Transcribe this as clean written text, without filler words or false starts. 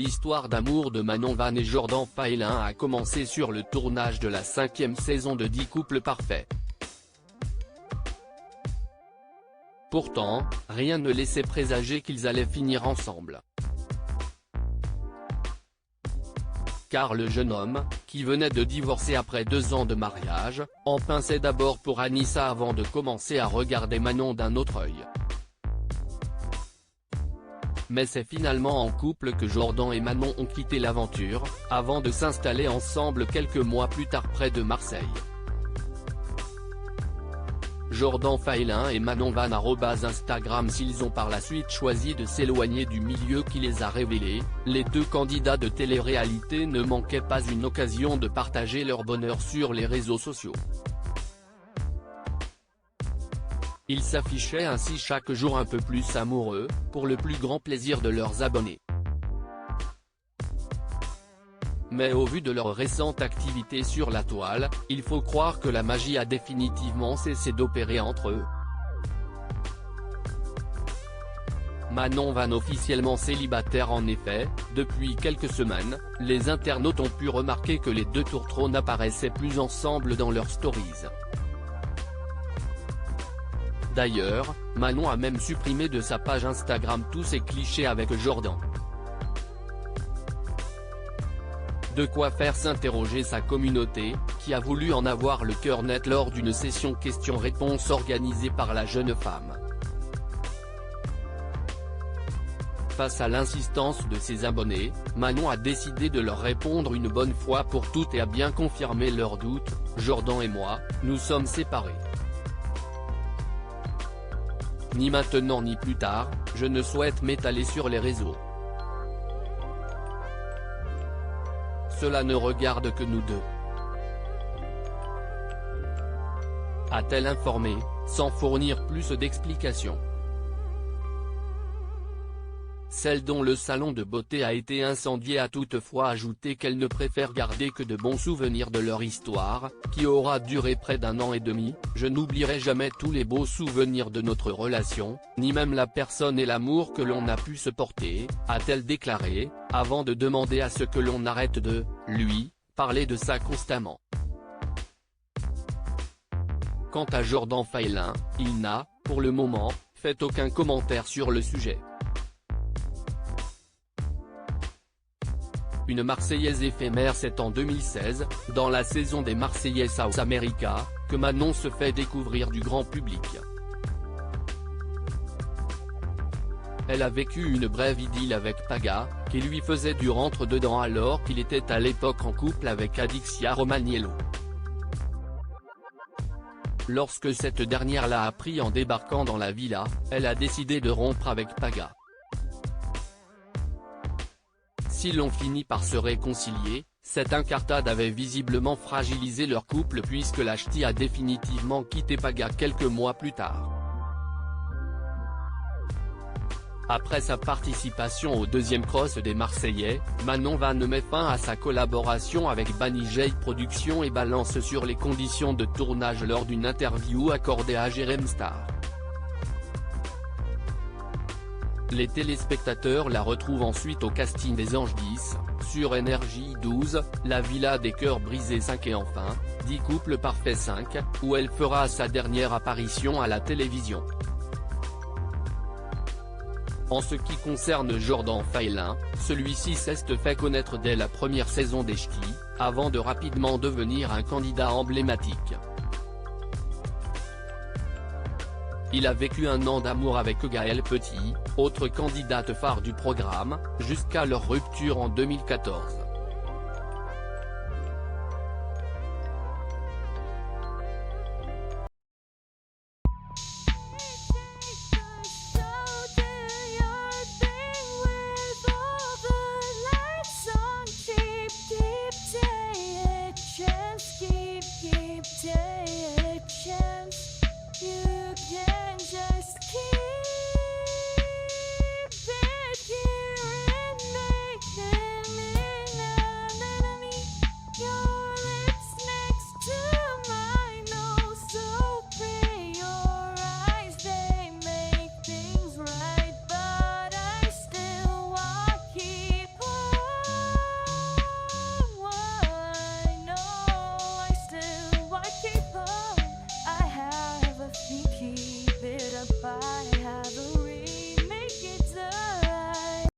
L'histoire d'amour de Manon Van et Jordan Faelin a commencé sur le tournage de la 5e saison de 10 couples parfaits. Pourtant, rien ne laissait présager qu'ils allaient finir ensemble. Car le jeune homme, qui venait de divorcer après 2 ans de mariage, en pinçait d'abord pour Anissa avant de commencer à regarder Manon d'un autre œil. Mais c'est finalement en couple que Jordan et Manon ont quitté l'aventure, avant de s'installer ensemble quelques mois plus tard près de Marseille. Jordan Faelin et Manon Van @Instagram. S'ils ont par la suite choisi de s'éloigner du milieu qui les a révélés, les 2 candidats de télé-réalité ne manquaient pas une occasion de partager leur bonheur sur les réseaux sociaux. Ils s'affichaient ainsi chaque jour un peu plus amoureux, pour le plus grand plaisir de leurs abonnés. Mais au vu de leur récente activité sur la toile, il faut croire que la magie a définitivement cessé d'opérer entre eux. Manon Van officiellement célibataire. En effet, depuis quelques semaines, les internautes ont pu remarquer que les 2 tourtereaux n'apparaissaient plus ensemble dans leurs stories. D'ailleurs, Manon a même supprimé de sa page Instagram tous ses clichés avec Jordan. De quoi faire s'interroger sa communauté, qui a voulu en avoir le cœur net lors d'une session questions-réponses organisée par la jeune femme. Face à l'insistance de ses abonnés, Manon a décidé de leur répondre une bonne fois pour toutes et a bien confirmé leurs doutes. Jordan et moi, nous sommes séparés. Ni maintenant ni plus tard, je ne souhaite m'étaler sur les réseaux. Cela ne regarde que nous 2. A-t-elle informé, sans fournir plus d'explications. Celle dont le salon de beauté a été incendié a toutefois ajouté qu'elle ne préfère garder que de bons souvenirs de leur histoire, qui aura duré près d'1 an et demi. Je n'oublierai jamais tous les beaux souvenirs de notre relation, ni même la personne et l'amour que l'on a pu se porter, a-t-elle déclaré, avant de demander à ce que l'on arrête de, lui, parler de ça constamment. Quant à Jordan Faelin, il n'a, pour le moment, fait aucun commentaire sur le sujet. Une Marseillaise éphémère. C'est en 2016, dans la saison des Marseillais South America, que Manon se fait découvrir du grand public. Elle a vécu une brève idylle avec Paga, qui lui faisait du rentre-dedans alors qu'il était à l'époque en couple avec Adixia Romaniello. Lorsque cette dernière l'a appris en débarquant dans la villa, elle a décidé de rompre avec Paga. Si l'on finit par se réconcilier, cette incartade avait visiblement fragilisé leur couple puisque la ch'ti a définitivement quitté Paga quelques mois plus tard. Après sa participation au 2e cross des Marseillais, Manon Van met fin à sa collaboration avec Banijay Productions et balance sur les conditions de tournage lors d'une interview accordée à Jérém Star. Les téléspectateurs la retrouvent ensuite au casting des Anges 10, sur Énergie 12, La Villa des Cœurs Brisés 5 et enfin, 10 couples parfaits 5, où elle fera sa dernière apparition à la télévision. En ce qui concerne Jordan Faelin, celui-ci s'est fait connaître dès la première saison des Ch'tis, avant de rapidement devenir un candidat emblématique. Il a vécu 1 an d'amour avec Gaëlle Petit, autre candidate phare du programme, jusqu'à leur rupture en 2014.